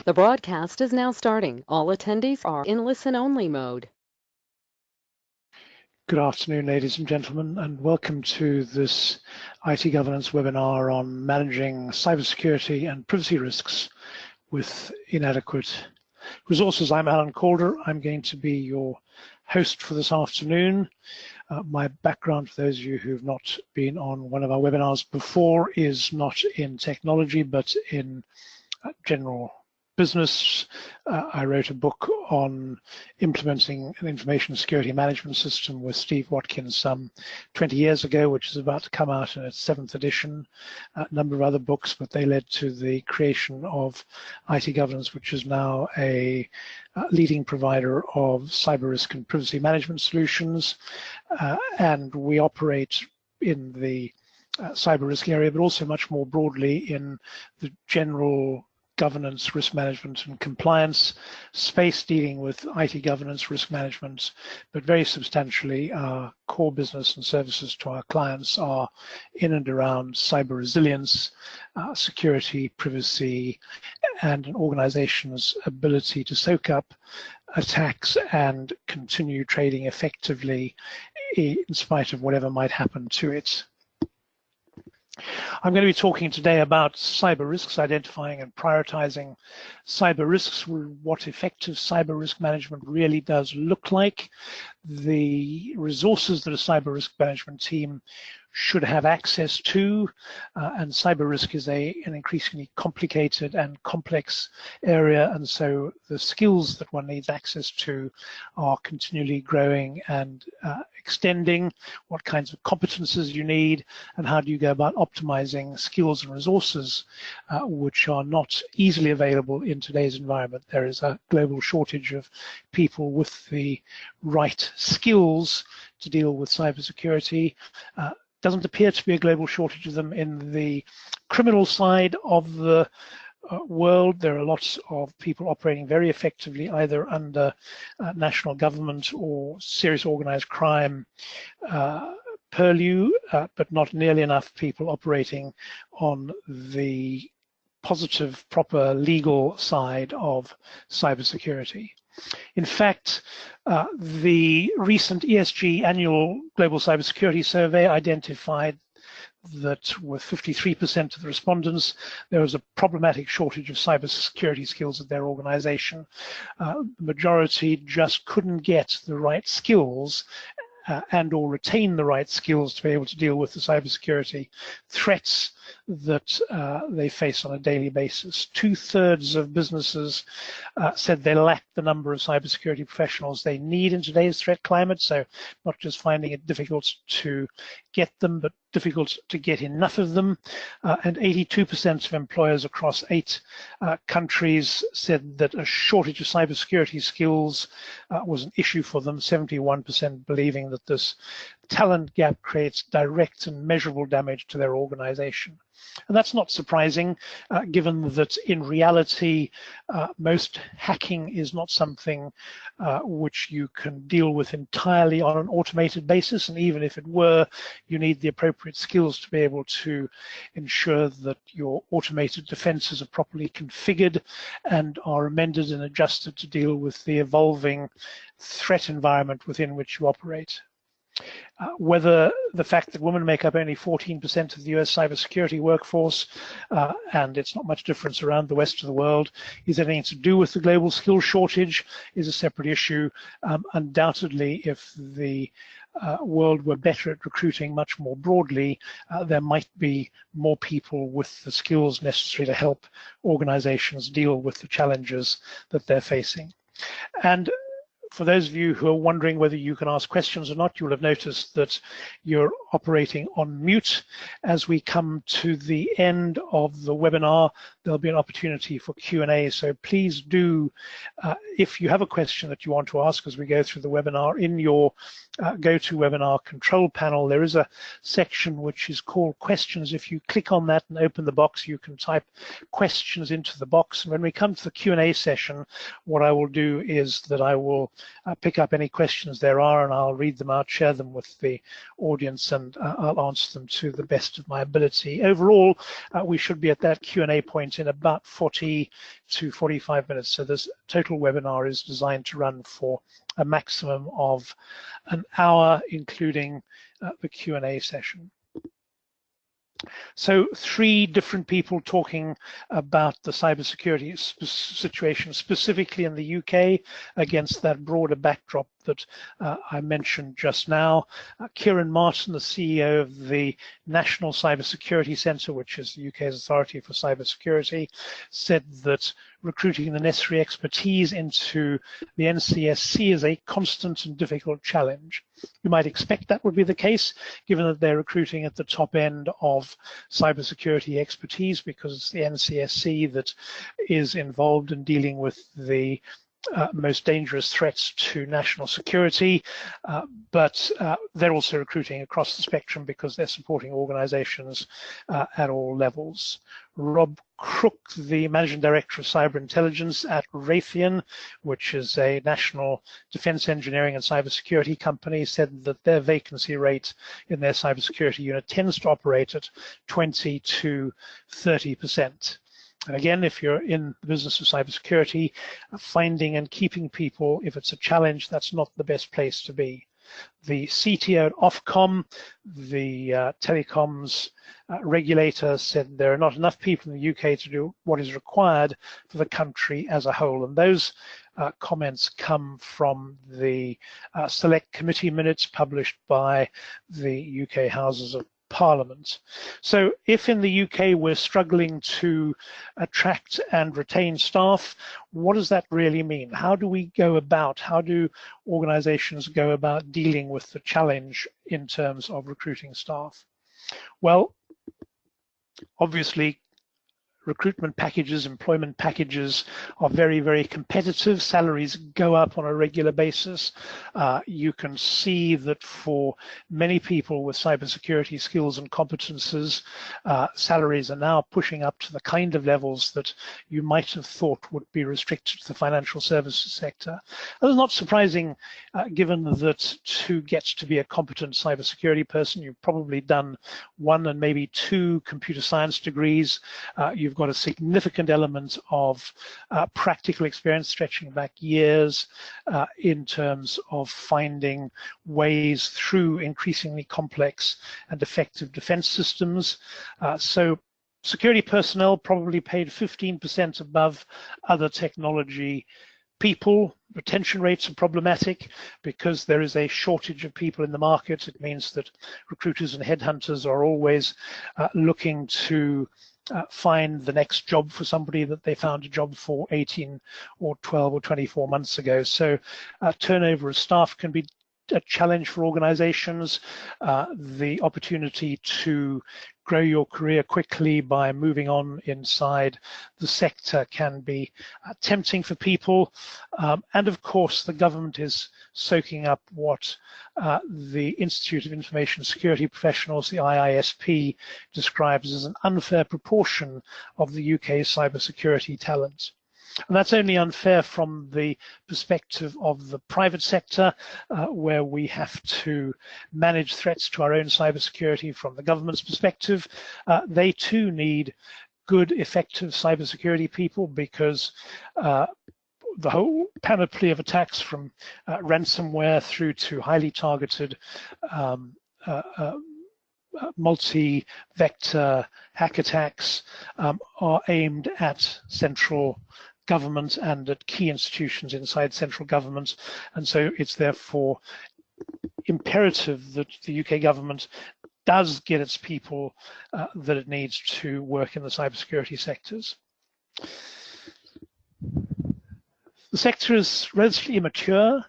The broadcast is now starting. All attendees are in listen-only mode. Good afternoon, ladies and gentlemen, and welcome to this IT governance webinar on managing cybersecurity and privacy risks with inadequate resources. I'm Alan Calder. I'm going to be your host for this afternoon. My background, for those of you who've not been on one of our webinars before, is not in technology, but in general business. I wrote a book on implementing an information security management system with Steve Watkins some 20 years ago, which is about to come out in its 7th edition. A number of other books, but they led to the creation of IT Governance, which is now a leading provider of cyber risk and privacy management solutions. And we operate in the cyber risk area, but also much more broadly in the general governance, risk management, and compliance space, dealing with IT governance, risk management, but very substantially our core business and services to our clients are in and around cyber resilience, security, privacy, and an organization's ability to soak up attacks and continue trading effectively in spite of whatever might happen to it. I'm going to be talking today about cyber risks, identifying and prioritizing cyber risks, what effective cyber risk management really does look like, the resources that a cyber risk management team should have access to, and cyber risk is an increasingly complicated and complex area, and so the skills that one needs access to are continually growing and extending. What kinds of competencies you need, and how do you go about optimizing skills and resources which are not easily available in today's environment. There is a global shortage of people with the right skills to deal with cybersecurity. Doesn't appear to be a global shortage of them in the criminal side of the world. There are lots of people operating very effectively either under national government or serious organized crime purview, but not nearly enough people operating on the positive, proper legal side of cybersecurity. In fact, the recent ESG annual Global Cybersecurity Survey identified that with 53% of the respondents, there was a problematic shortage of cybersecurity skills at their organization. The majority just couldn't get the right skills and or retain the right skills to be able to deal with the cybersecurity threats that they face on a daily basis. 2/3 of businesses said they lack the number of cybersecurity professionals they need in today's threat climate, so not just finding it difficult to get them, but difficult to get enough of them. And 82% of employers across 8 countries said that a shortage of cybersecurity skills was an issue for them, 71% believing that this talent gap creates direct and measurable damage to their organization. And that's not surprising, given that in reality, most hacking is not something which you can deal with entirely on an automated basis. And even if it were, you need the appropriate skills to be able to ensure that your automated defenses are properly configured and are amended and adjusted to deal with the evolving threat environment within which you operate. Whether the fact that women make up only 14% of the US cybersecurity workforce, and it's not much difference around the rest of the world, is anything to do with the global skills shortage is a separate issue. Undoubtedly, if the world were better at recruiting much more broadly, there might be more people with the skills necessary to help organizations deal with the challenges that they're facing. And for those of you who are wondering whether you can ask questions or not, you'll have noticed that you're operating on mute. As we come to the end of the webinar, there'll be an opportunity for Q&A. So please do, if you have a question that you want to ask as we go through the webinar, in your GoToWebinar control panel, there is a section which is called questions. If you click on that and open the box, you can type questions into the box. And when we come to the Q&A session, what I will do is that I will pick up any questions there are, and I'll read them out, share them with the audience, and I'll answer them to the best of my ability. Overall, we should be at that Q&A point in about 40 to 45 minutes. So this total webinar is designed to run for a maximum of an hour, including the Q&A session. So 3 different people talking about the cybersecurity situation, specifically in the UK, against that broader backdrop that I mentioned just now. Kieran Martin, the CEO of the National Cybersecurity Centre, which is the UK's authority for cybersecurity, said that recruiting the necessary expertise into the NCSC is a constant and difficult challenge. You might expect that would be the case, given that they're recruiting at the top end of cybersecurity expertise, because it's the NCSC that is involved in dealing with the most dangerous threats to national security, but they're also recruiting across the spectrum because they're supporting organizations at all levels. Rob Crook, the Managing Director of Cyber Intelligence at Raytheon, which is a national defense engineering and cybersecurity company, said that their vacancy rate in their cybersecurity unit tends to operate at 20 to 30%. And again, if you're in the business of cybersecurity, finding and keeping people, if it's a challenge, that's not the best place to be. The CTO at Ofcom, the telecoms regulator, said there are not enough people in the UK to do what is required for the country as a whole. And those comments come from the select committee minutes published by the UK Houses of Parliament. So if in the UK we're struggling to attract and retain staff, what does that really mean? How do we go about, how do organizations go about dealing with the challenge in terms of recruiting staff? Well, obviously, recruitment packages, employment packages are very, very competitive. Salaries go up on a regular basis. You can see that for many people with cybersecurity skills and competences, salaries are now pushing up to the kind of levels that you might have thought would be restricted to the financial services sector. That's not surprising, given that to get to be a competent cybersecurity person, you've probably done 1 and maybe 2 computer science degrees. You've got a significant element of practical experience stretching back years in terms of finding ways through increasingly complex and effective defense systems. So security personnel probably paid 15% above other technology people. Retention rates are problematic because there is a shortage of people in the market. It means that recruiters and headhunters are always looking to find the next job for somebody that they found a job for 18 or 12 or 24 months ago. So turnover of staff can be a challenge for organizations. The opportunity to grow your career quickly by moving on inside the sector can be tempting for people. And of course, the government is soaking up what the Institute of Information Security Professionals, the IISP, describes as an unfair proportion of the UK's cybersecurity talent. And that's only unfair from the perspective of the private sector, where we have to manage threats to our own cybersecurity. From the government's perspective, they too need good, effective cybersecurity people, because the whole panoply of attacks, from ransomware through to highly targeted multi-vector hack attacks, are aimed at central government and at key institutions inside central government. And so it's therefore imperative that the UK government does get its people that it needs to work in the cybersecurity sectors. The sector is relatively immature.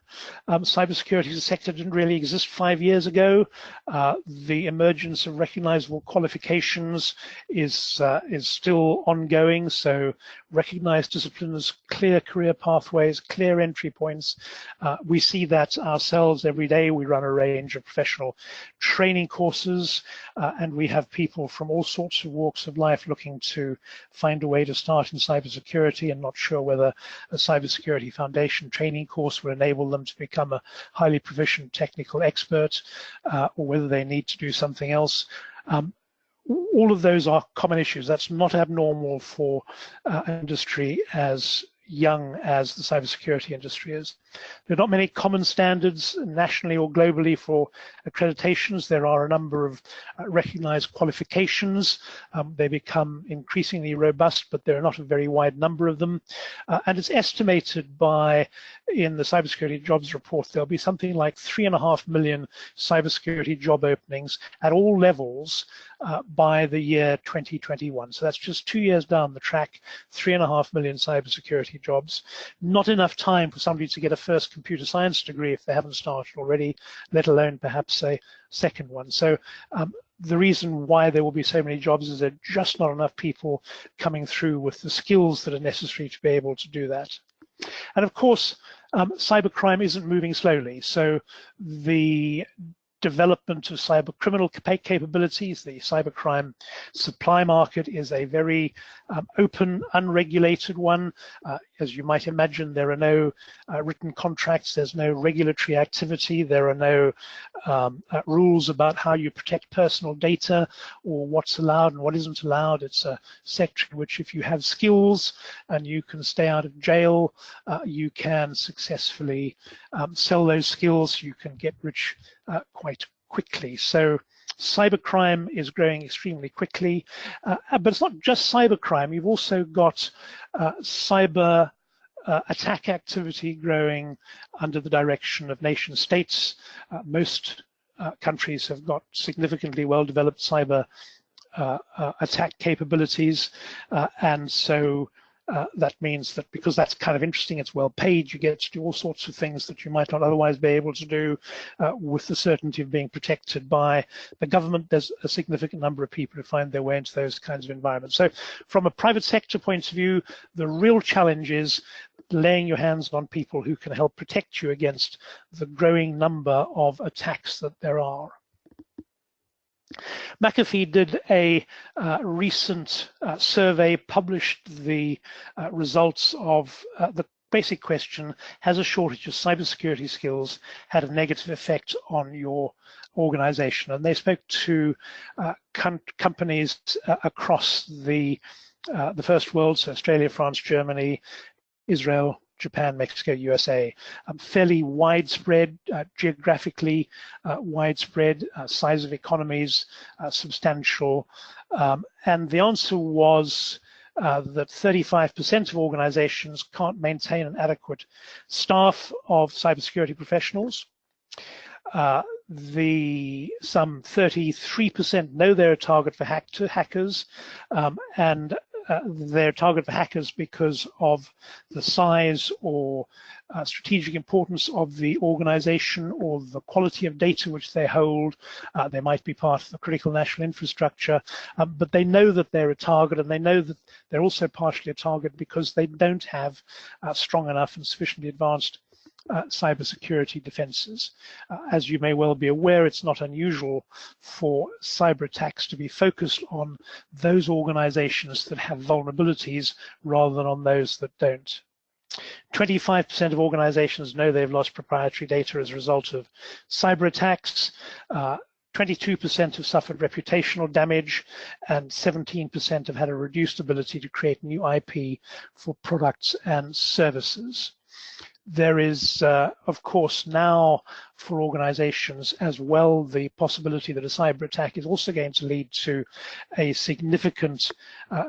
Cybersecurity as a sector didn't really exist 5 years ago. The emergence of recognizable qualifications is still ongoing. So recognized disciplines, clear career pathways, clear entry points. We see that ourselves every day. We run a range of professional training courses, and we have people from all sorts of walks of life looking to find a way to start in cybersecurity and not sure whether a cybersecurity foundation training course will enable them them to become a highly proficient technical expert, or whether they need to do something else. All of those are common issues. That's not abnormal for an industry as young as the cybersecurity industry is. There are not many common standards nationally or globally for accreditations. There are a number of recognized qualifications. They become increasingly robust, but there are not a very wide number of them. And it's estimated in the cybersecurity jobs report, there'll be something like 3.5 million cybersecurity job openings at all levels by the year 2021. So that's just 2 years down the track, 3.5 million cybersecurity jobs. Not enough time for somebody to get a first computer science degree if they haven't started already, let alone perhaps a second one. So the reason why there will be so many jobs is there are just not enough people coming through with the skills that are necessary to be able to do that. And of course, cybercrime isn't moving slowly. So the development of cyber criminal capabilities, the cybercrime supply market is a very open, unregulated one. As you might imagine, there are no written contracts, there's no regulatory activity, there are no rules about how you protect personal data or what's allowed and what isn't allowed. It's a sector in which if you have skills and you can stay out of jail, you can successfully sell those skills, you can get rich quite quickly. So cybercrime is growing extremely quickly, but it's not just cybercrime. You've also got cyber attack activity growing under the direction of nation states. Most countries have got significantly well-developed cyber attack capabilities, and so that means that because that's kind of interesting, it's well paid, you get to do all sorts of things that you might not otherwise be able to do with the certainty of being protected by the government. There's a significant number of people who find their way into those kinds of environments. So from a private sector point of view, the real challenge is laying your hands on people who can help protect you against the growing number of attacks that there are. McAfee did a recent survey, published the results of the basic question: has a shortage of cybersecurity skills had a negative effect on your organization? And they spoke to companies across the first world, so Australia, France, Germany, Israel, Japan, Mexico, USA, fairly widespread, geographically widespread, size of economies substantial. And the answer was that 35% of organizations can't maintain an adequate staff of cybersecurity professionals. Some 33% know they're a target for hackers, and they're a target for hackers because of the size or strategic importance of the organization or the quality of data which they hold. They might be part of the critical national infrastructure, but they know that they're a target, and they know that they're also partially a target because they don't have strong enough and sufficiently advanced cybersecurity defenses. As you may well be aware, it's not unusual for cyber attacks to be focused on those organizations that have vulnerabilities rather than on those that don't. 25% of organizations know they've lost proprietary data as a result of cyber attacks. 22% have suffered reputational damage, and 17% have had a reduced ability to create new IP for products and services. There is, of course, now for organizations as well, the possibility that a cyber attack is also going to lead to a significant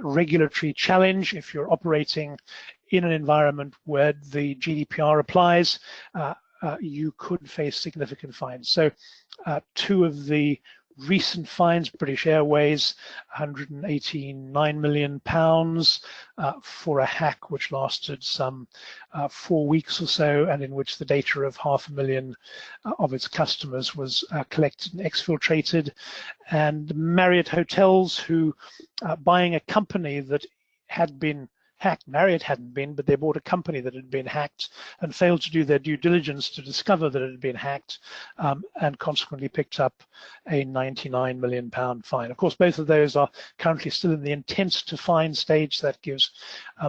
regulatory challenge. If you're operating in an environment where the GDPR applies, you could face significant fines. So two of the recent fines: British Airways, £189 million for a hack which lasted some 4 weeks or so, and in which the data of 500,000 of its customers was collected and exfiltrated. And Marriott Hotels, who buying a company that had been hacked. Marriott hadn't been, but they bought a company that had been hacked and failed to do their due diligence to discover that it had been hacked, and consequently picked up a £99 million fine. Of course, both of those are currently still in the intent to fine stage. That gives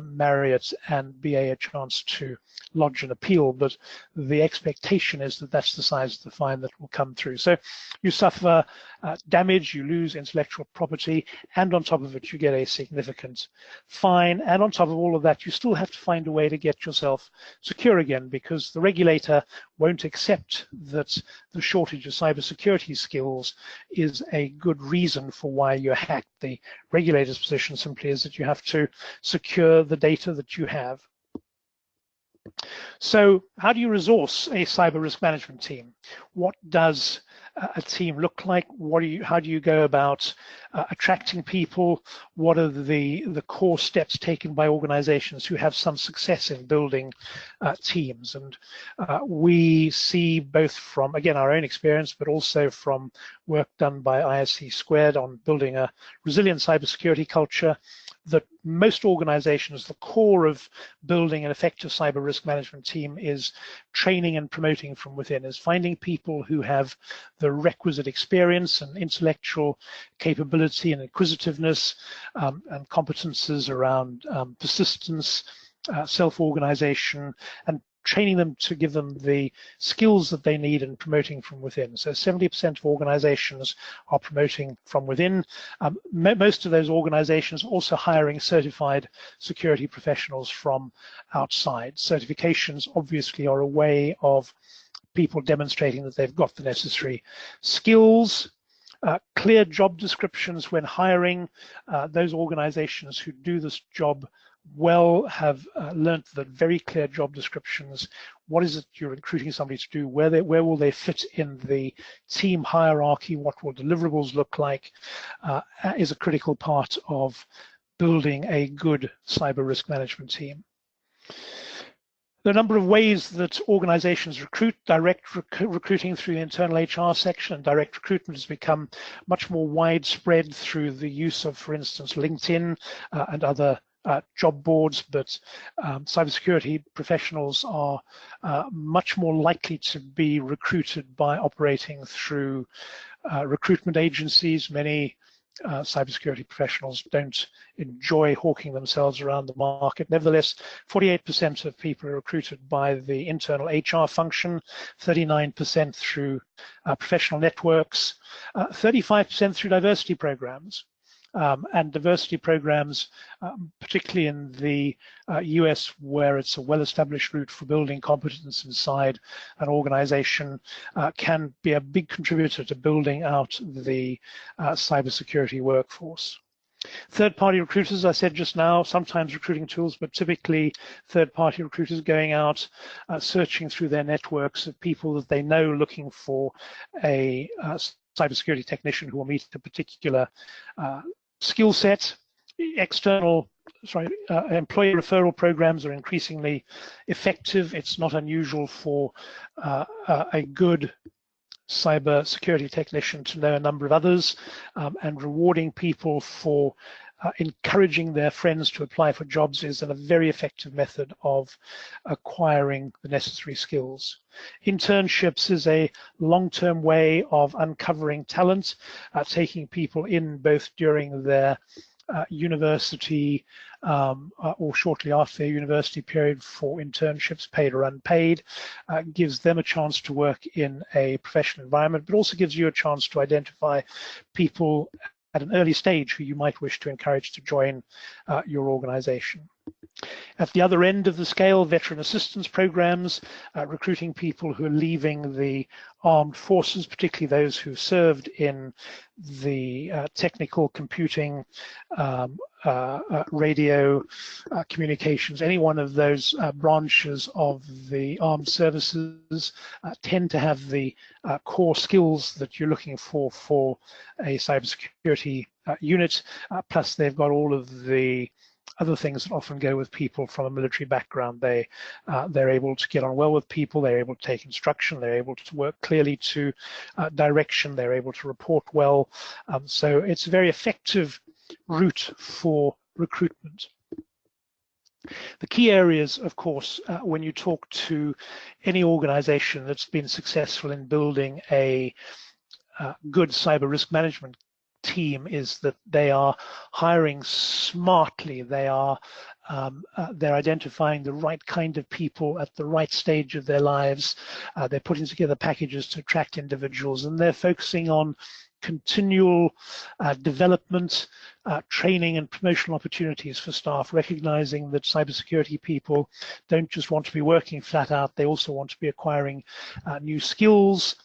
Marriott and BA a chance to lodge an appeal, but the expectation is that that's the size of the fine that will come through. So you suffer damage, you lose intellectual property, and on top of it you get a significant fine, and on top of all of that you still have to find a way to get yourself secure again, because the regulator won't accept that the shortage of cybersecurity skills is a good reason for why you're hacked. The regulator's position simply is that you have to secure the data that you have. So how do you resource a cyber risk management team? What does a team look like? How do you go about attracting people? What are the core steps taken by organizations who have some success in building teams? And we see both from, again, our own experience, but also from work done by ISC Squared on building a resilient cybersecurity culture, that most organizations, the core of building an effective cyber risk management team is training and promoting from within, is finding people who have the requisite experience and intellectual capability and inquisitiveness, and competences around persistence, self-organization, and training them to give them the skills that they need and promoting from within. So 70% of organizations are promoting from within. Most of those organizations also hiring certified security professionals from outside. Certifications obviously are a way of people demonstrating that they've got the necessary skills. Clear job descriptions when hiring. Those organizations who do this job well have learned that very clear job descriptions, what is it you're recruiting somebody to do, where will they fit in the team hierarchy, what will deliverables look like, is a critical part of building a good cyber risk management team. There are a number of ways that organizations recruit. Direct recruiting through the internal HR section, and direct recruitment has become much more widespread through the use of, for instance, LinkedIn and other job boards, but cybersecurity professionals are much more likely to be recruited by operating through recruitment agencies. Many cybersecurity professionals don't enjoy hawking themselves around the market. Nevertheless, 48% of people are recruited by the internal HR function, 39% through professional networks, 35% through diversity programs. And diversity programs, particularly in the US, where it's a well-established route for building competence inside an organization, can be a big contributor to building out the cybersecurity workforce. Third-party recruiters, I said just now, sometimes recruiting tools, but typically third-party recruiters going out, searching through their networks of people that they know looking for a cybersecurity technician who will meet a particular skill set. Employee referral programs are increasingly effective. It's not unusual for a good cyber security technician to know a number of others, and rewarding people for encouraging their friends to apply for jobs is a very effective method of acquiring the necessary skills. Internships is a long-term way of uncovering talent, taking people in both during their university or shortly after their university period for internships, paid or unpaid, gives them a chance to work in a professional environment, but also gives you a chance to identify people at an early stage who you might wish to encourage to join your organization. At the other end of the scale, veteran assistance programs, recruiting people who are leaving the armed forces, particularly those who served in the technical computing, radio, communications, any one of those branches of the armed services tend to have the core skills that you're looking for a cybersecurity unit, plus they've got all of the other things that often go with people from a military background. They're able to get on well with people, they're able to take instruction, they're able to work clearly to direction, they're able to report well. So it's a very effective route for recruitment. The key areas, of course, when you talk to any organization that's been successful in building a good cyber risk management team, is that they are hiring smartly. They're identifying the right kind of people at the right stage of their lives. They're putting together packages to attract individuals, and they're focusing on continual development, training and promotional opportunities for staff, recognizing that cybersecurity people don't just want to be working flat out, they also want to be acquiring new skills,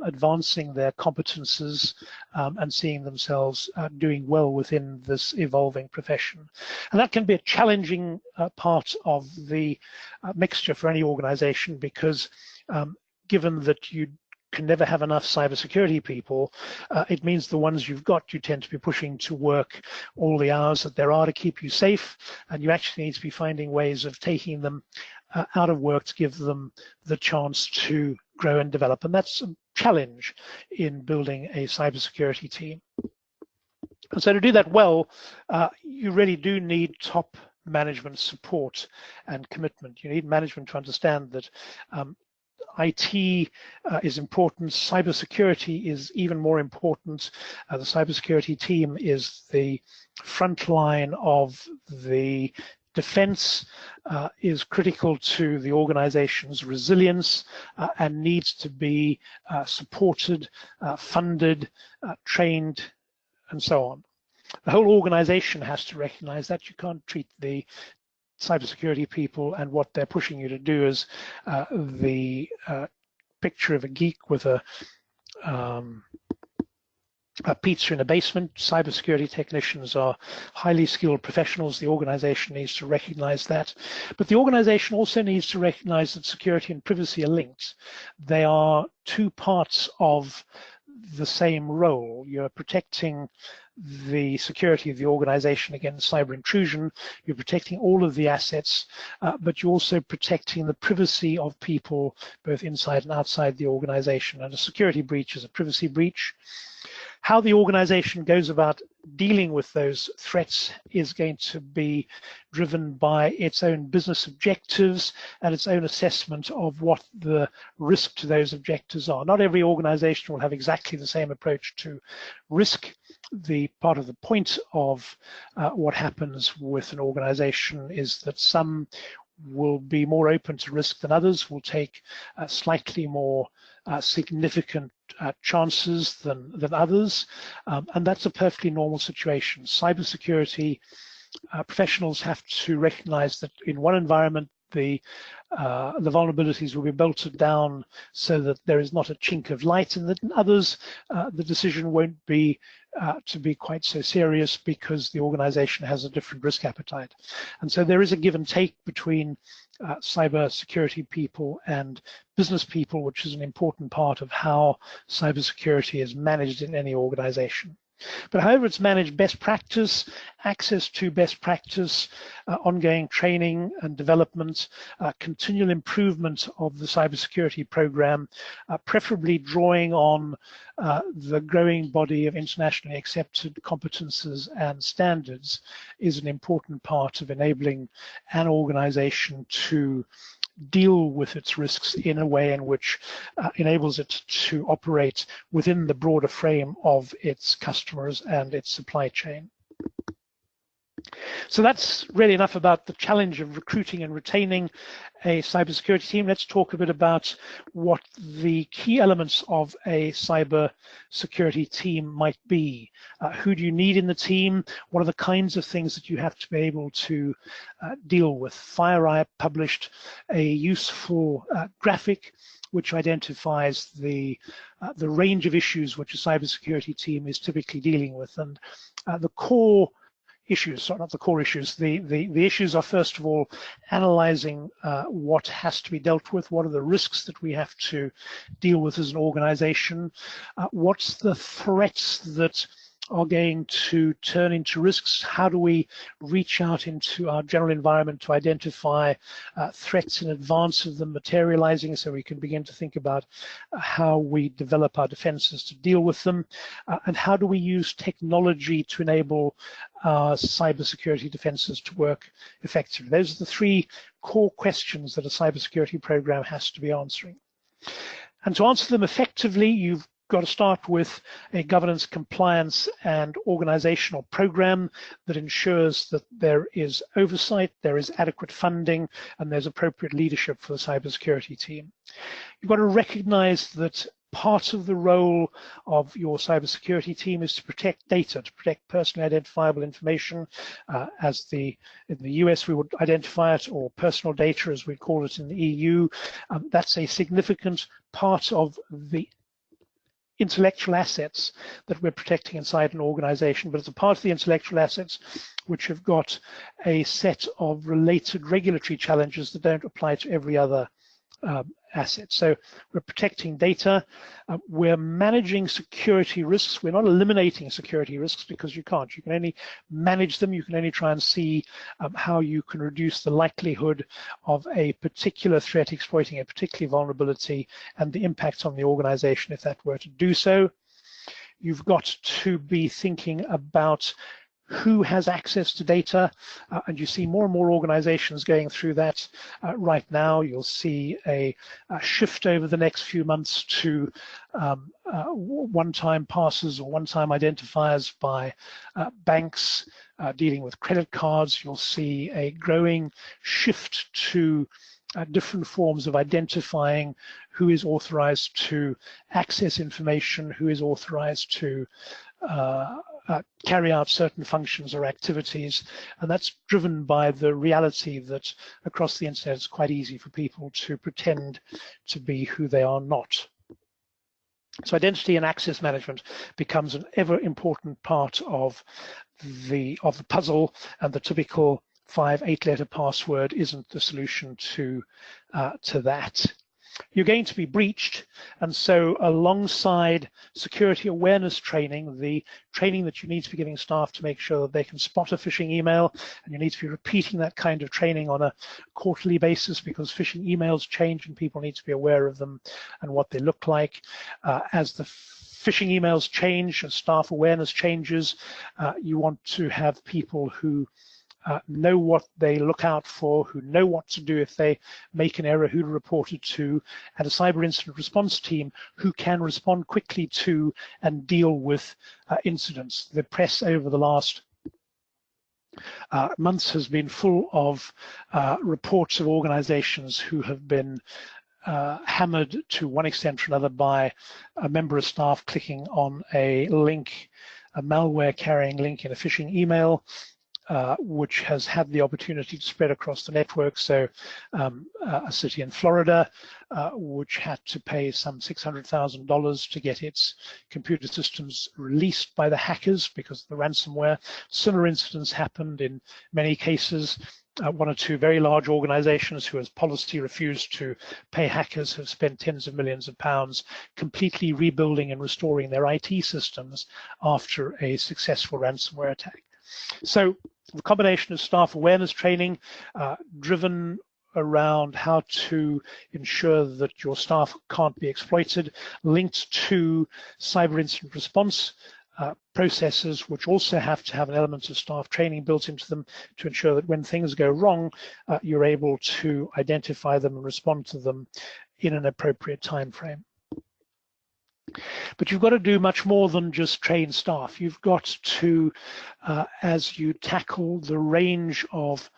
advancing their competences, and seeing themselves doing well within this evolving profession. And that can be a challenging part of the mixture for any organization, because given that you can never have enough cybersecurity people, it means the ones you've got, you tend to be pushing to work all the hours that there are to keep you safe, and you actually need to be finding ways of taking them out of work to give them the chance to grow and develop. And that's a challenge in building a cybersecurity team. And so to do that well, you really do need top management support and commitment. You need management to understand that IT is important. Cybersecurity is even more important. The cybersecurity team is the front line of the defense, is critical to the organization's resilience, and needs to be supported, funded, trained, and so on. The whole organization has to recognize that. You can't treat the cybersecurity people and what they're pushing you to do as the picture of a geek with a pizza in a basement. Cybersecurity technicians are highly skilled professionals. The organization needs to recognize that. But the organization also needs to recognize that security and privacy are linked. They are two parts of the same role. You're protecting the security of the organization against cyber intrusion, you're protecting all of the assets, but you're also protecting the privacy of people both inside and outside the organization. And a security breach is a privacy breach. How the organization goes about dealing with those threats is going to be driven by its own business objectives and its own assessment of what the risk to those objectives are. Not every organization will have exactly the same approach to risk. The part of the point of what happens with an organization is that some will be more open to risk than others, will take slightly more significant chances than others, and that's a perfectly normal situation. Cybersecurity professionals have to recognize that in one environment the vulnerabilities will be bolted down so that there is not a chink of light, and that in others the decision won't be to be quite so serious because the organization has a different risk appetite. And so there is a give and take between cyber security people and business people, which is an important part of how cybersecurity is managed in any organization. But however it's managed, best practice, access to best practice, ongoing training and development, continual improvement of the cybersecurity program, preferably drawing on the growing body of internationally accepted competences and standards, is an important part of enabling an organization to deal with its risks in a way in which enables it to operate within the broader frame of its customers and its supply chain. So that's really enough about the challenge of recruiting and retaining a cybersecurity team. Let's talk a bit about what the key elements of a cybersecurity team might be. Who do you need in the team? What are the kinds of things that you have to be able to deal with? FireEye published a useful graphic which identifies the range of issues which a cybersecurity team is typically dealing with. And the core issues, sorry, not the core issues, the issues are, first of all, analyzing what has to be dealt with, what are the risks that we have to deal with as an organization, what's the threats that are going to turn into risks, how do we reach out into our general environment to identify threats in advance of them materializing so we can begin to think about how we develop our defenses to deal with them, and how do we use technology to enable our cybersecurity defenses to work effectively? Those are the three core questions that a cybersecurity program has to be answering. And to answer them effectively, you've got to start with a governance, compliance, and organizational program that ensures that there is oversight, there is adequate funding, and there's appropriate leadership for the cybersecurity team. You've got to recognize that part of the role of your cybersecurity team is to protect data, to protect personally identifiable information, in the US we would identify it, or personal data as we call it in the EU. That's a significant part of the intellectual assets that we're protecting inside an organization, but it's a part of the intellectual assets which have got a set of related regulatory challenges that don't apply to every other asset. So we're protecting data, we're managing security risks. We're not eliminating security risks because you can't. You can only manage them. You can only try and see how you can reduce the likelihood of a particular threat exploiting a particular vulnerability and the impact on the organization if that were to do so. You've got to be thinking about who has access to data, and you see more and more organizations going through that right now. You'll see a shift over the next few months to one-time passes or one-time identifiers by banks dealing with credit cards. You'll see a growing shift to different forms of identifying who is authorized to access information, who is authorized to carry out certain functions or activities, and that's driven by the reality that across the internet it's quite easy for people to pretend to be who they are not. So identity and access management becomes an ever important part of the puzzle, and the typical 5-8-letter password isn't the solution to that. You're going to be breached, and so alongside security awareness training, the training that you need to be giving staff to make sure that they can spot a phishing email, and you need to be repeating that kind of training on a quarterly basis because phishing emails change and people need to be aware of them and what they look like. As the phishing emails change, as staff awareness changes, you want to have people who know what they look out for, who know what to do if they make an error, who to report it to, and a cyber incident response team who can respond quickly to and deal with incidents. The press over the last months has been full of reports of organizations who have been hammered to one extent or another by a member of staff clicking on a link, a malware carrying link in a phishing email, which has had the opportunity to spread across the network. So a city in Florida, which had to pay some $600,000 to get its computer systems released by the hackers because of the ransomware. Similar incidents happened in many cases. One or two very large organizations who, as policy, refused to pay hackers have spent tens of millions of pounds completely rebuilding and restoring their IT systems after a successful ransomware attack. So the combination of staff awareness training driven around how to ensure that your staff can't be exploited, linked to cyber incident response processes, which also have to have an element of staff training built into them to ensure that when things go wrong, you're able to identify them and respond to them in an appropriate time frame. But you've got to do much more than just train staff. You've got to, as you tackle the range of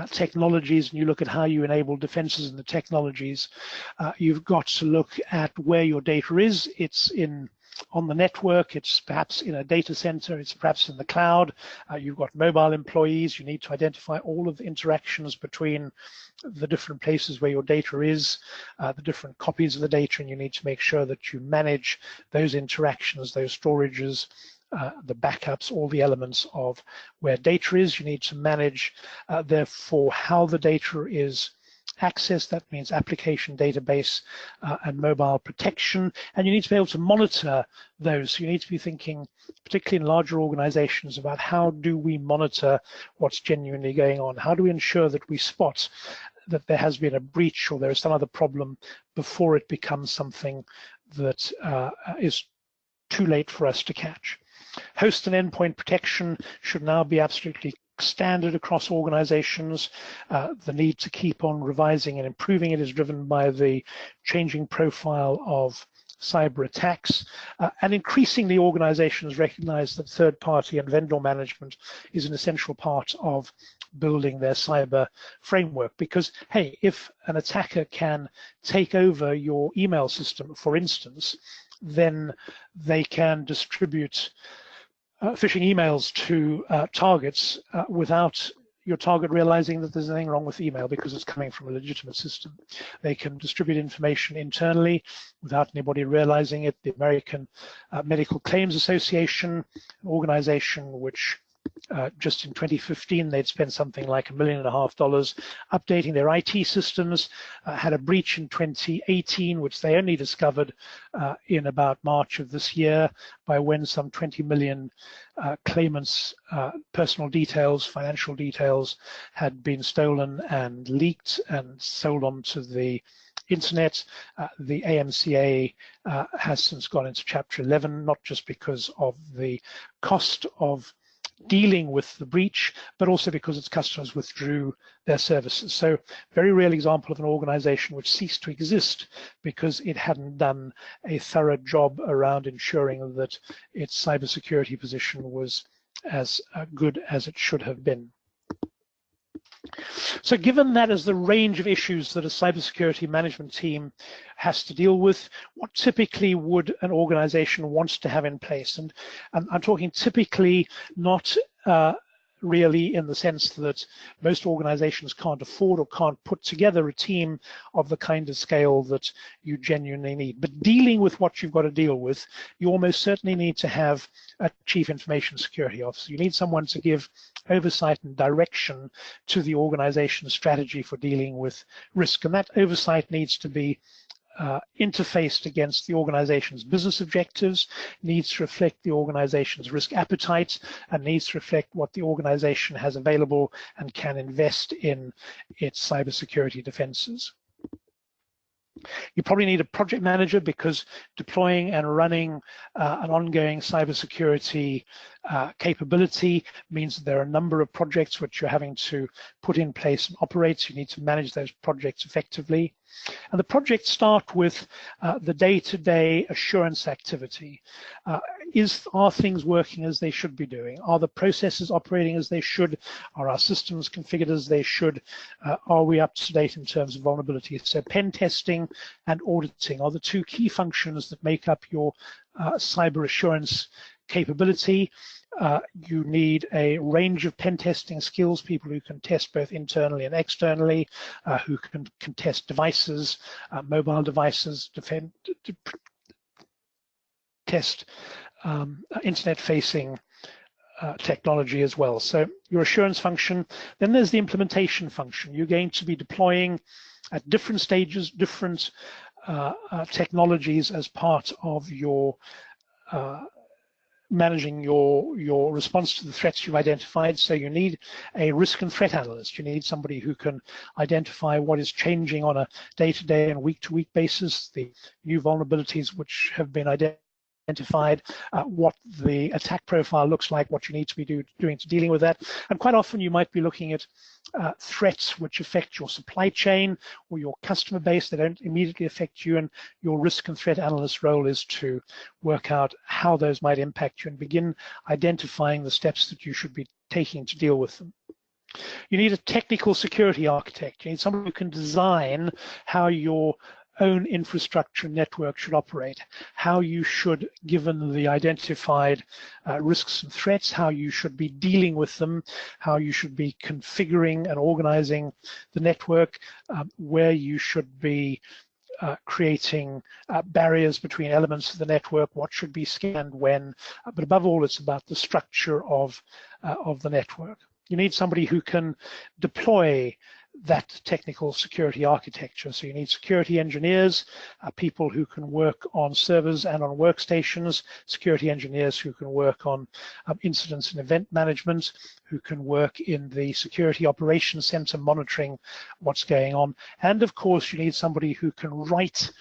technologies and you look at how you enable defenses in the technologies, you've got to look at where your data is. It's on the network, it's perhaps in a data center, it's perhaps in the cloud. You've got mobile employees. You need to identify all of the interactions between the different places where your data is, the different copies of the data, and you need to make sure that you manage those interactions, those storages, the backups, all the elements of where data is. You need to manage, therefore, how the data is access. That means application, database, and mobile protection. And you need to be able to monitor those. So you need to be thinking, particularly in larger organizations, about how do we monitor what's genuinely going on? How do we ensure that we spot that there has been a breach or there is some other problem before it becomes something that is too late for us to catch? Host and endpoint protection should now be absolutely standard across organizations. The need to keep on revising and improving it is driven by the changing profile of cyber attacks, and increasingly organizations recognize that third-party and vendor management is an essential part of building their cyber framework, because hey, if an attacker can take over your email system, for instance, then they can distribute phishing emails to targets without your target realizing that there's anything wrong with email because it's coming from a legitimate system. They can distribute information internally without anybody realizing it. The American Medical Claims Association, an organization which just in 2015, they'd spent something like $1.5 million updating their IT systems, had a breach in 2018, which they only discovered in about March of this year, by when some 20 million claimants' personal details, financial details had been stolen and leaked and sold onto the internet. The AMCA has since gone into Chapter 11, not just because of the cost of dealing with the breach, but also because its customers withdrew their services. So very real example of an organization which ceased to exist because it hadn't done a thorough job around ensuring that its cybersecurity position was as good as it should have been. So given that as the range of issues that a cybersecurity management team has to deal with, what typically would an organization want to have in place? And I'm talking typically, not really in the sense that most organizations can't afford or can't put together a team of the kind of scale that you genuinely need. But dealing with what you've got to deal with, you almost certainly need to have a chief information security officer. You need someone to give oversight and direction to the organization's strategy for dealing with risk. And that oversight needs to be interfaced against the organization's business objectives, needs to reflect the organization's risk appetite, and needs to reflect what the organization has available and can invest in its cybersecurity defenses. You probably need a project manager, because deploying and running an ongoing cybersecurity capability means that there are a number of projects which you're having to put in place and operate. So you need to manage those projects effectively. And the projects start with the day-to-day assurance activity. Are things working as they should be doing? Are the processes operating as they should? Are our systems configured as they should? Are we up to date in terms of vulnerability? So pen testing and auditing are the two key functions that make up your cyber assurance capability. You need a range of pen testing skills, people who can test both internally and externally, who can test devices, mobile devices, test internet-facing technology as well. So your assurance function. Then there's the implementation function. You're going to be deploying at different stages, different technologies as part of your managing your response to the threats you've identified. So you need a risk and threat analyst. You need somebody who can identify what is changing on a day-to-day and week-to-week basis, the new vulnerabilities which have been identified, what the attack profile looks like, what you need to be doing to dealing with that. And quite often you might be looking at threats which affect your supply chain or your customer base. They don't immediately affect you, and your risk and threat analyst role is to work out how those might impact you and begin identifying the steps that you should be taking to deal with them. You need a technical security architect. You need someone who can design how your own infrastructure network should operate, how you should, given the identified risks and threats, how you should be dealing with them, how you should be configuring and organizing the network, where you should be creating barriers between elements of the network, what should be scanned when, but above all, it's about the structure of the network. You need somebody who can deploy that technical security architecture. So you need security engineers, people who can work on servers and on workstations, security engineers who can work on incidents and event management, who can work in the security operations center monitoring what's going on. And of course, you need somebody who can write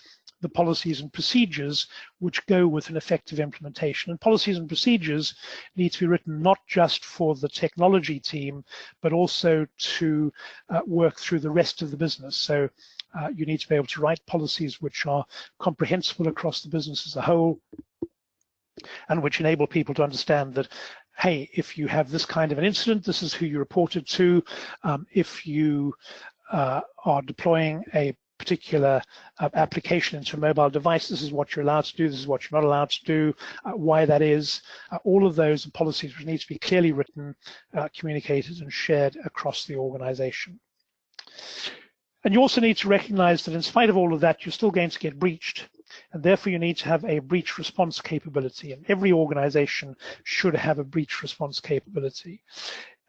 the policies and procedures which go with an effective implementation. And policies and procedures need to be written not just for the technology team, but also to work through the rest of the business. So you need to be able to write policies which are comprehensible across the business as a whole, and which enable people to understand that, hey, if you have this kind of an incident, this is who you report it to. If you are deploying a particular application into a mobile device, this is what you're allowed to do, this is what you're not allowed to do, why that is. All of those are policies which need to be clearly written, communicated, and shared across the organization. And you also need to recognize that in spite of all of that, you're still going to get breached. And therefore, you need to have a breach response capability. And every organization should have a breach response capability.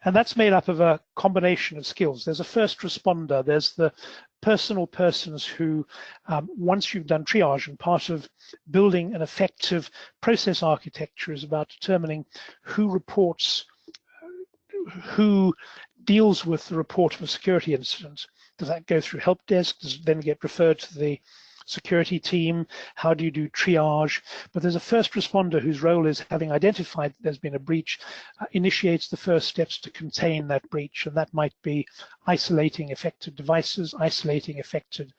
And that's made up of a combination of skills. There's a first responder. There's the persons who, once you've done triage, and part of building an effective process architecture is about determining who reports, who deals with the report of a security incident. Does that go through help desk? Does it then get referred to the security team? How do you do triage? But there's a first responder whose role is, having identified that there's been a breach, initiates the first steps to contain that breach. And that might be isolating affected devices, isolating affected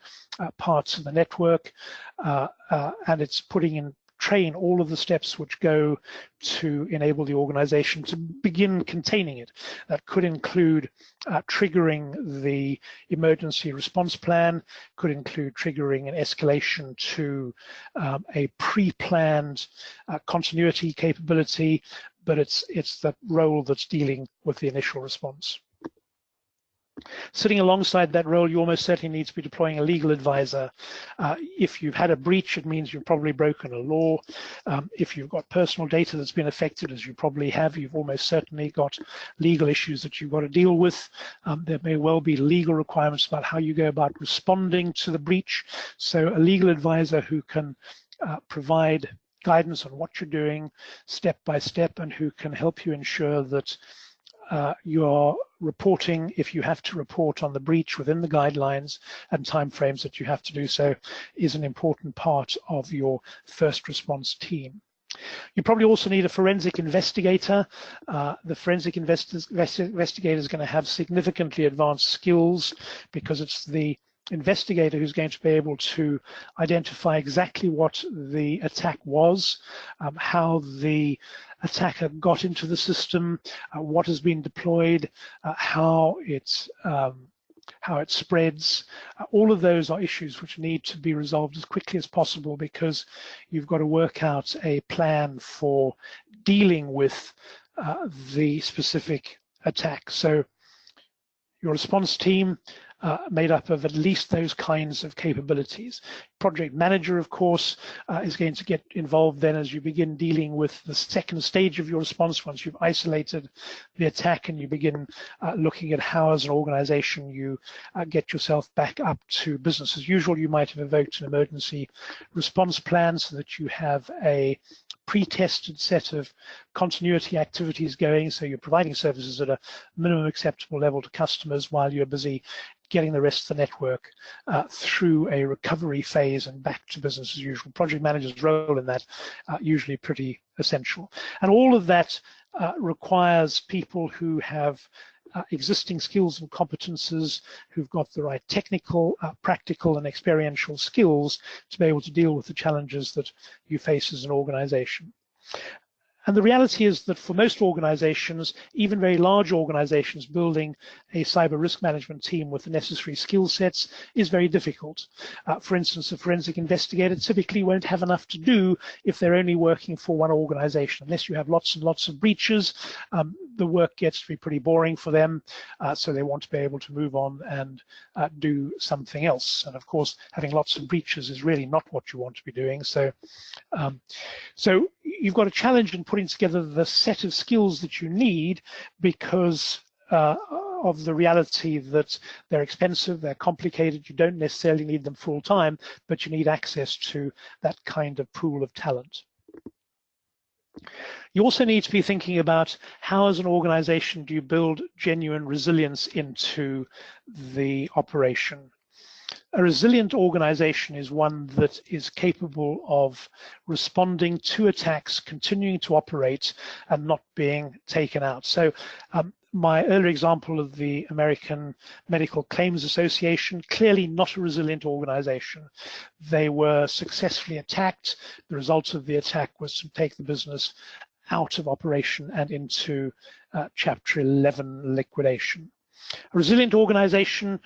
parts of the network, and it's putting in train all of the steps which go to enable the organization to begin containing it. That could include triggering the emergency response plan, could include triggering an escalation to a pre-planned continuity capability, but it's the role that's dealing with the initial response. Sitting alongside that role, you almost certainly need to be deploying a legal advisor. If you've had a breach, it means you've probably broken a law. If you've got personal data that's been affected, as you probably have, you've almost certainly got legal issues that you've got to deal with. There may well be legal requirements about how you go about responding to the breach. So a legal advisor who can provide guidance on what you're doing step by step, and who can help you ensure that you're reporting, if you have to report on the breach within the guidelines and timeframes that you have to do so, is an important part of your first response team. You probably also need a forensic investigator. The forensic investigator is going to have significantly advanced skills, because it's the investigator who's going to be able to identify exactly what the attack was, how the attacker got into the system, what has been deployed, how it spreads. All of those are issues which need to be resolved as quickly as possible, because you've got to work out a plan for dealing with the specific attack. So your response team made up of at least those kinds of capabilities. Project manager, of course, is going to get involved then as you begin dealing with the second stage of your response, once you've isolated the attack and you begin looking at how, as an organization, you get yourself back up to business as usual. You might have evoked an emergency response plan so that you have a pre-tested set of continuity activities going, so you're providing services at a minimum acceptable level to customers while you're busy getting the rest of the network through a recovery phase and back to business as usual. Project manager's role in that usually pretty essential. And all of that requires people who have existing skills and competences, who've got the right technical, practical, and experiential skills to be able to deal with the challenges that you face as an organization. And the reality is that for most organizations, even very large organizations, building a cyber risk management team with the necessary skill sets is very difficult. For instance, a forensic investigator typically won't have enough to do if they're only working for one organization. Unless you have lots and lots of breaches, the work gets to be pretty boring for them, so they want to be able to move on and do something else. And of course, having lots of breaches is really not what you want to be doing. So you've got a challenge in putting together the set of skills that you need, because of the reality that they're expensive, they're complicated, you don't necessarily need them full time, but you need access to that kind of pool of talent. You also need to be thinking about how, as an organization, do you build genuine resilience into the operation. A resilient organization is one that is capable of responding to attacks, continuing to operate, and not being taken out. So my earlier example of the American Medical Claims Association, clearly not a resilient organization. They were successfully attacked. The result of the attack was to take the business out of operation and into Chapter 11 liquidation. A resilient organization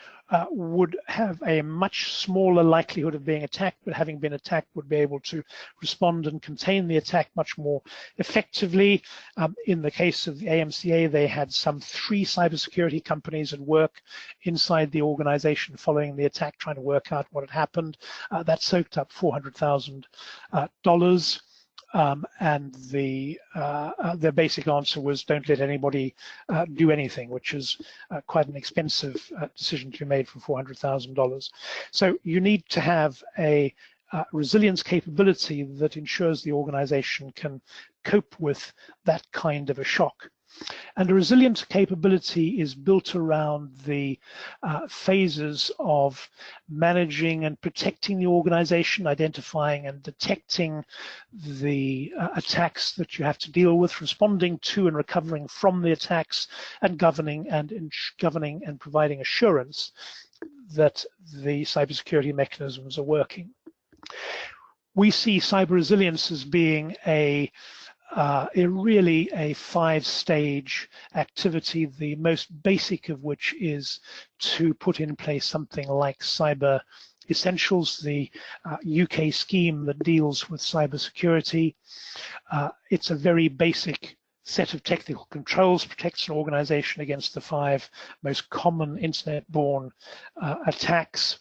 would have a much smaller likelihood of being attacked, but having been attacked would be able to respond and contain the attack much more effectively. In the case of the AMCA, they had some 3 cybersecurity companies at work inside the organization following the attack, trying to work out what had happened. That soaked up $400,000. And their basic answer was, don't let anybody do anything, which is quite an expensive decision to be made for $400,000. So you need to have a resilience capability that ensures the organization can cope with that kind of a shock. And a resilient capability is built around the phases of managing and protecting the organization, identifying and detecting the attacks that you have to deal with, responding to and recovering from the attacks, and governing and providing assurance that the cybersecurity mechanisms are working. We see cyber resilience as being really a 5-stage activity, the most basic of which is to put in place something like Cyber Essentials, the UK scheme that deals with cybersecurity. It's a very basic set of technical controls, protects an organization against the 5 most common internet-borne attacks.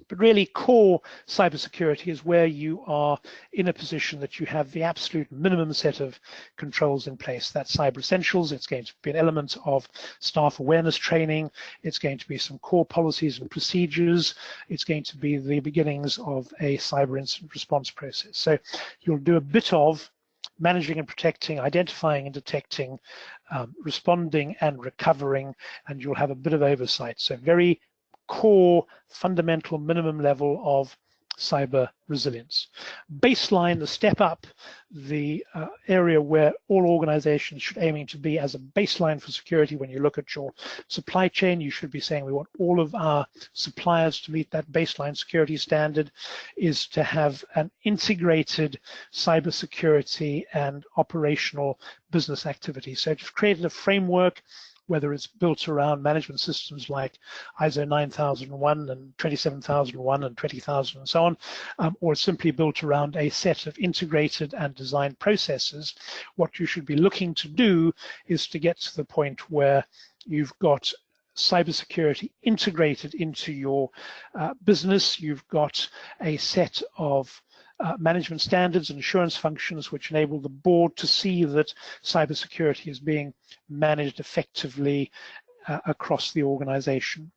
But really, core cybersecurity is where you are in a position that you have the absolute minimum set of controls in place. That's Cyber Essentials. It's going to be an element of staff awareness training. It's going to be some core policies and procedures. It's going to be the beginnings of a cyber incident response process. So you'll do a bit of managing and protecting, identifying and detecting, responding and recovering, and you'll have a bit of oversight. So very core, fundamental, minimum level of cyber resilience. Baseline, the step up, the area where all organizations should aiming to be as a baseline for security. When you look at your supply chain, you should be saying we want all of our suppliers to meet that baseline security standard, is to have an integrated cybersecurity and operational business activity. So to create a framework, whether it's built around management systems like ISO 9001 and 27001 and 20000 and so on, or simply built around a set of integrated and designed processes, what you should be looking to do is to get to the point where you've got cybersecurity integrated into your business. You've got a set of management standards and assurance functions which enable the board to see that cybersecurity is being managed effectively across the organization.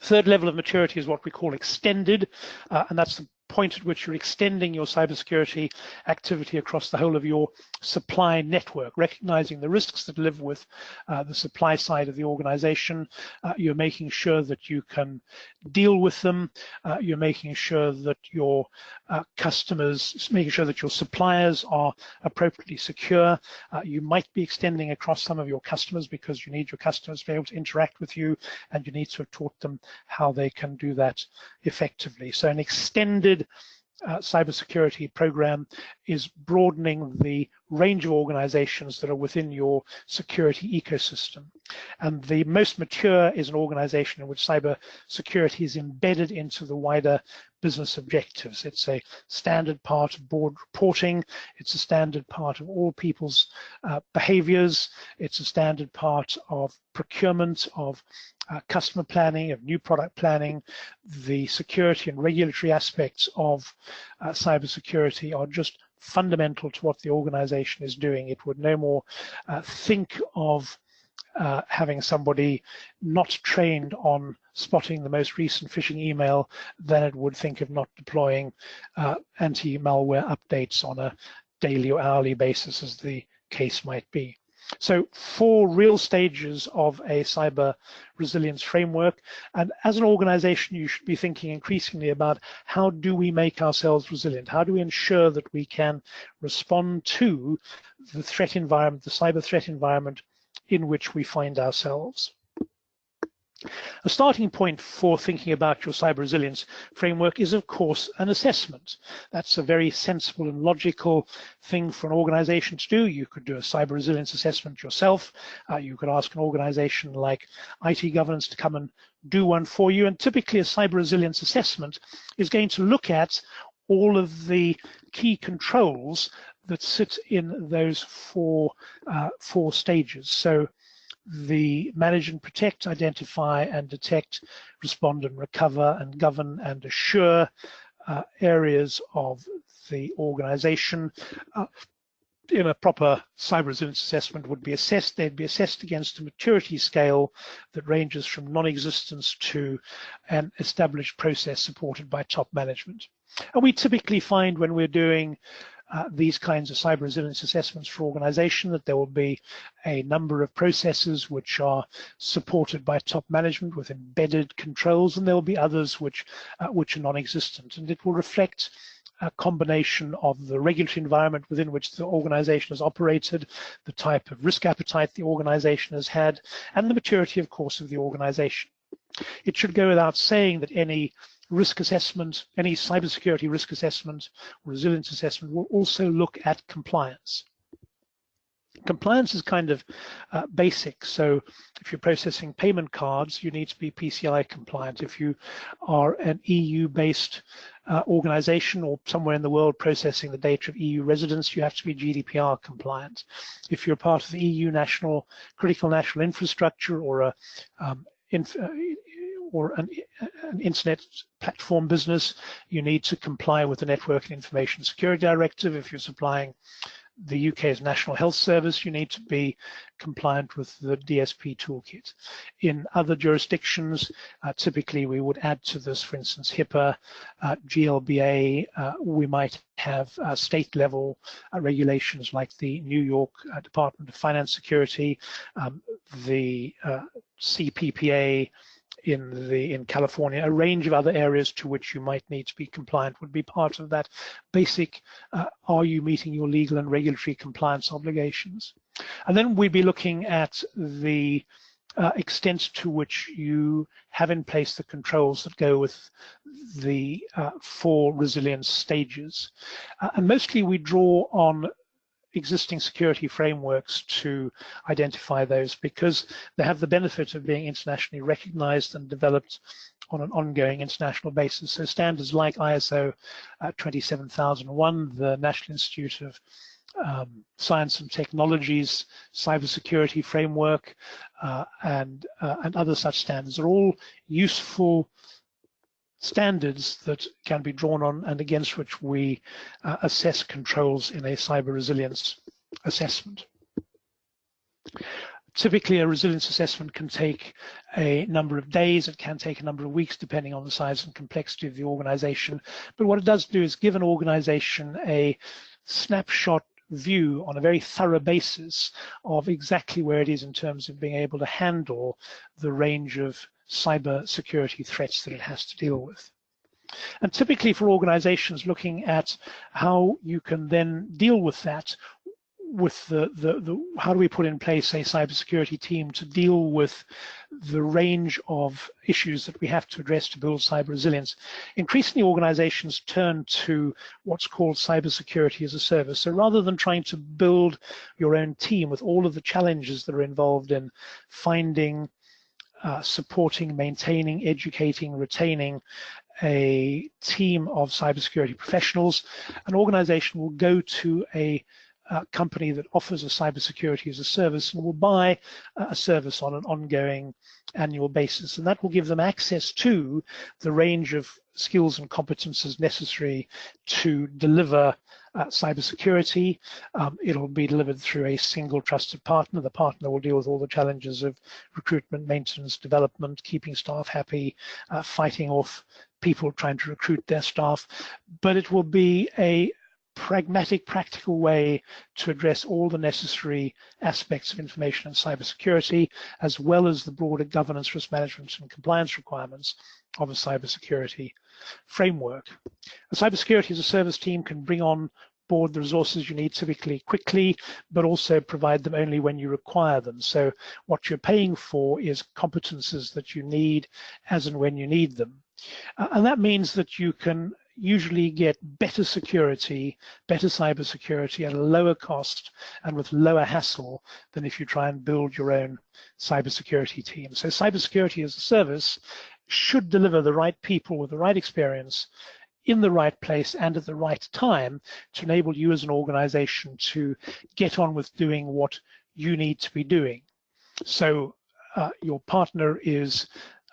Third level of maturity is what we call extended, and that's the point at which you're extending your cybersecurity activity across the whole of your supply network, recognizing the risks that live with the supply side of the organization. You're making sure that you can deal with them. You're making sure that your customers, making sure that your suppliers are appropriately secure. You might be extending across some of your customers because you need your customers to be able to interact with you, and you need to have taught them how they can do that effectively. So an extended cybersecurity program is broadening the range of organizations that are within your security ecosystem. And the most mature is an organization in which cybersecurity is embedded into the wider business objectives. It's a standard part of board reporting. It's a standard part of all people's behaviors. It's a standard part of procurement, of customer planning, of new product planning. The security and regulatory aspects of cybersecurity are just fundamental to what the organization is doing. It would no more think of having somebody not trained on spotting the most recent phishing email than it would think of not deploying anti-malware updates on a daily or hourly basis, as the case might be. So 4 real stages of a cyber resilience framework. And as an organization, you should be thinking increasingly about how do we make ourselves resilient? How do we ensure that we can respond to the threat environment, the cyber threat environment in which we find ourselves? A starting point for thinking about your cyber resilience framework is, of course, an assessment. That's a very sensible and logical thing for an organization to do. You could do a cyber resilience assessment yourself. You could ask an organization like IT governance to come and do one for you. And typically a cyber resilience assessment is going to look at all of the key controls that sit in those four stages. So the manage and protect, identify and detect, respond and recover and govern and assure areas of the organization in a proper cyber resilience assessment would be assessed. They'd be assessed against a maturity scale that ranges from non-existence to an established process supported by top management. And we typically find when we're doing these kinds of cyber resilience assessments for organization that there will be a number of processes which are supported by top management with embedded controls, and there will be others which are non-existent, and it will reflect a combination of the regulatory environment within which the organization has operated, the type of risk appetite the organization has had, and the maturity, of course, of the organization. It should go without saying that any risk assessment, any cybersecurity risk assessment, resilience assessment will also look at compliance. Compliance is kind of basic. So if you're processing payment cards, you need to be PCI compliant. If you are an EU-based organization or somewhere in the world processing the data of EU residents, you have to be GDPR compliant. If you're part of the EU critical national infrastructure or an internet platform business, you need to comply with the Network and Information Security Directive. If you're supplying the UK's National Health Service, you need to be compliant with the DSP toolkit. In other jurisdictions, typically we would add to this, for instance, HIPAA, GLBA, we might have state level regulations like the New York Department of Finance Security, the CPPA, in California, a range of other areas to which you might need to be compliant would be part of that basic, are you meeting your legal and regulatory compliance obligations? And then we'd be looking at the extent to which you have in place the controls that go with the 4 resilience stages. And mostly we draw on existing security frameworks to identify those because they have the benefit of being internationally recognized and developed on an ongoing international basis. So standards like ISO 27001, the National Institute of Science and Technology's cybersecurity framework, and other such standards are all useful standards that can be drawn on and against which we assess controls in a cyber resilience assessment. Typically, a resilience assessment can take a number of days, it can take a number of weeks depending on the size and complexity of the organization. But what it does do is give an organization a snapshot view on a very thorough basis of exactly where it is in terms of being able to handle the range of cyber security threats that it has to deal with. And typically for organizations looking at how you can then deal with that, with how do we put in place a cybersecurity team to deal with the range of issues that we have to address to build cyber resilience. Increasingly, organizations turn to what's called cybersecurity as a service. So rather than trying to build your own team with all of the challenges that are involved in finding, supporting, maintaining, educating, retaining a team of cybersecurity professionals, an organization will go to a company that offers a cybersecurity as a service and will buy a service on an ongoing annual basis. And that will give them access to the range of skills and competences necessary to deliver cybersecurity. It'll be delivered through a single trusted partner. The partner will deal with all the challenges of recruitment, maintenance, development, keeping staff happy, fighting off people trying to recruit their staff. But it will be a pragmatic, practical way to address all the necessary aspects of information and cybersecurity, as well as the broader governance, risk management, and compliance requirements of a cybersecurity framework. A cybersecurity as a service team can bring on board the resources you need typically quickly, but also provide them only when you require them. So what you're paying for is competencies that you need as and when you need them. And that means that you can usually get better security, better cybersecurity at a lower cost and with lower hassle than if you try and build your own cybersecurity team. So cybersecurity as a service should deliver the right people with the right experience in the right place and at the right time to enable you as an organization to get on with doing what you need to be doing. So your partner is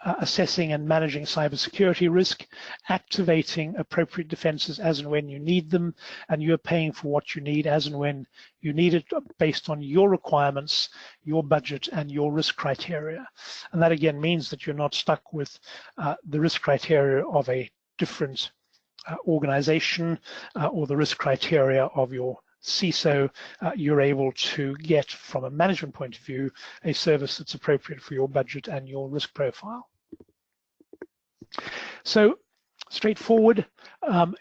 assessing and managing cybersecurity risk, activating appropriate defenses as and when you need them, and you're paying for what you need as and when you need it based on your requirements, your budget, and your risk criteria. And that again means that you're not stuck with the risk criteria of a different organization or the risk criteria of your CISO. You're able to get, from a management point of view, a service that's appropriate for your budget and your risk profile. So straightforward.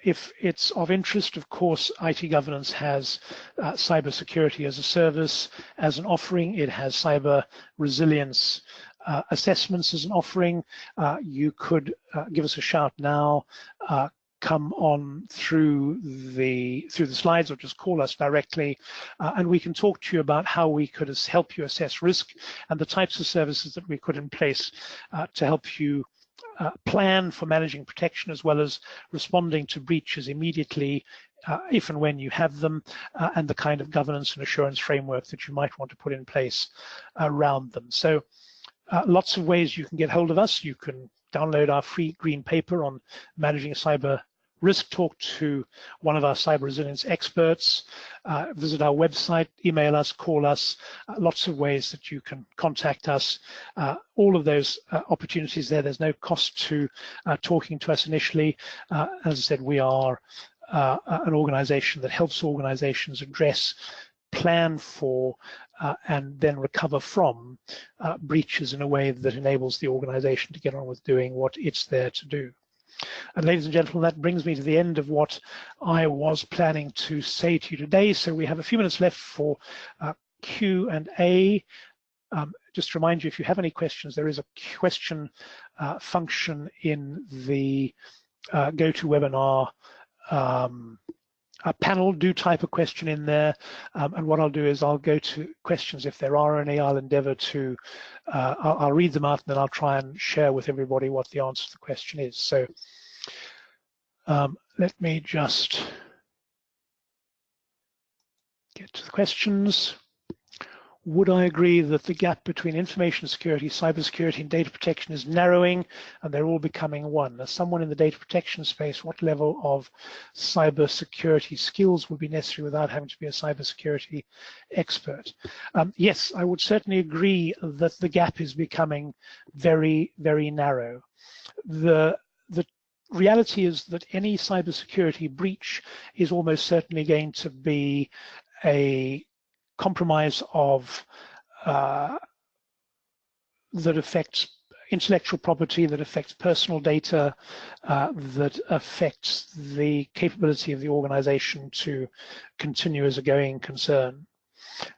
If it's of interest, of course, IT governance has cybersecurity as a service as an offering. It has cyber resilience assessments as an offering. You could give us a shout now. Come on through the slides, or just call us directly, and we can talk to you about how we could help you assess risk and the types of services that we put in place to help you plan for managing protection as well as responding to breaches immediately if and when you have them, and the kind of governance and assurance framework that you might want to put in place around them. So lots of ways you can get hold of us. You can download our free green paper on managing cyber risk, talk to one of our cyber resilience experts, visit our website, email us, call us, lots of ways that you can contact us. All of those opportunities there. There's no cost to talking to us initially. As I said, we are an organization that helps organizations address, plan for, and then recover from breaches in a way that enables the organization to get on with doing what it's there to do. And ladies and gentlemen, that brings me to the end of what I was planning to say to you today. So we have a few minutes left for Q&A. Just to remind you, if you have any questions, there is a question function in the GoToWebinar panel. Do type a question in there, and what I'll do is I'll go to questions. If there are any, I'll endeavor to, I'll read them out, and then I'll try and share with everybody what the answer to the question is. So let me just get to the questions. Would I agree that the gap between information security, cybersecurity, and data protection is narrowing, and they're all becoming one? As someone in the data protection space, what level of cybersecurity skills would be necessary without having to be a cybersecurity expert? Yes, I would certainly agree that the gap is becoming very, very narrow. The reality is that any cybersecurity breach is almost certainly going to be a compromise of that affects intellectual property, that affects personal data, that affects the capability of the organization to continue as a going concern.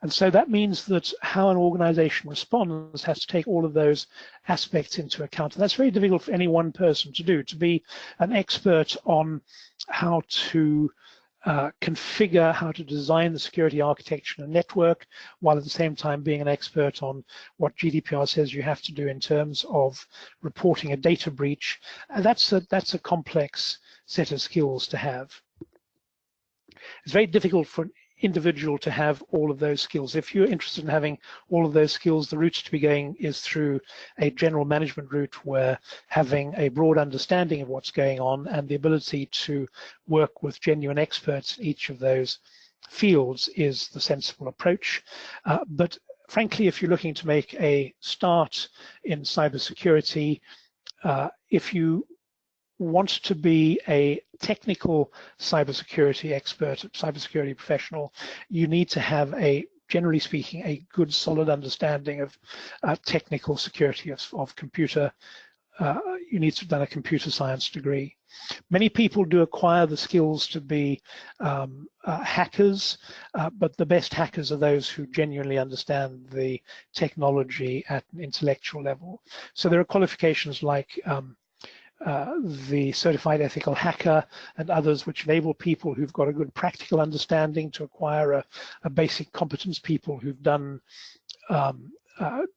And so that means that how an organization responds has to take all of those aspects into account. And that's very difficult for any one person to do, to be an expert on how to configure, how to design the security architecture and network, while at the same time being an expert on what GDPR says you have to do in terms of reporting a data breach. And that's a complex set of skills to have. It's very difficult for an individual to have all of those skills. If you're interested in having all of those skills, the route to be going is through a general management route, where having a broad understanding of what's going on and the ability to work with genuine experts in each of those fields is the sensible approach. But frankly, if you're looking to make a start in cybersecurity, if you want to be a technical cybersecurity expert, cybersecurity professional, you need to have generally speaking, a good solid understanding of technical security of computer. You need to have done a computer science degree. Many people do acquire the skills to be hackers, but the best hackers are those who genuinely understand the technology at an intellectual level. So there are qualifications like the certified ethical hacker and others which enable people who've got a good practical understanding to acquire a basic competence. People who've done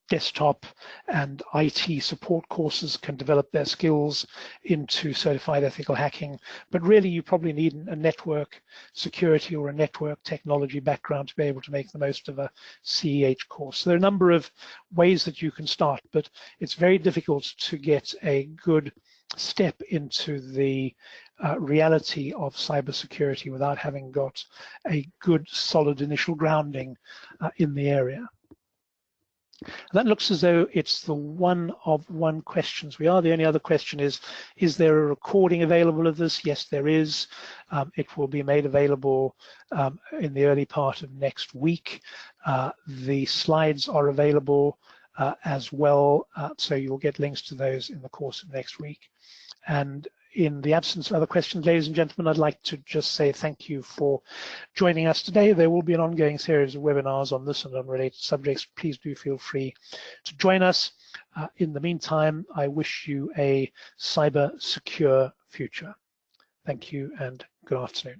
desktop and IT support courses can develop their skills into certified ethical hacking. But really, you probably need a network security or a network technology background to be able to make the most of a CEH course. So there are a number of ways that you can start, but it's very difficult to get a good step into the reality of cybersecurity without having got a good, solid initial grounding in the area. That looks as though it's the one of one questions. The only other question is there a recording available of this? Yes, there is. It will be made available in the early part of next week. The slides are available as well, so you'll get links to those in the course of next week. And in the absence of other questions, ladies and gentlemen, I'd like to just say thank you for joining us today. There will be an ongoing series of webinars on this and on related subjects. Please do feel free to join us. In the meantime, I wish you a cyber secure future. Thank you and good afternoon.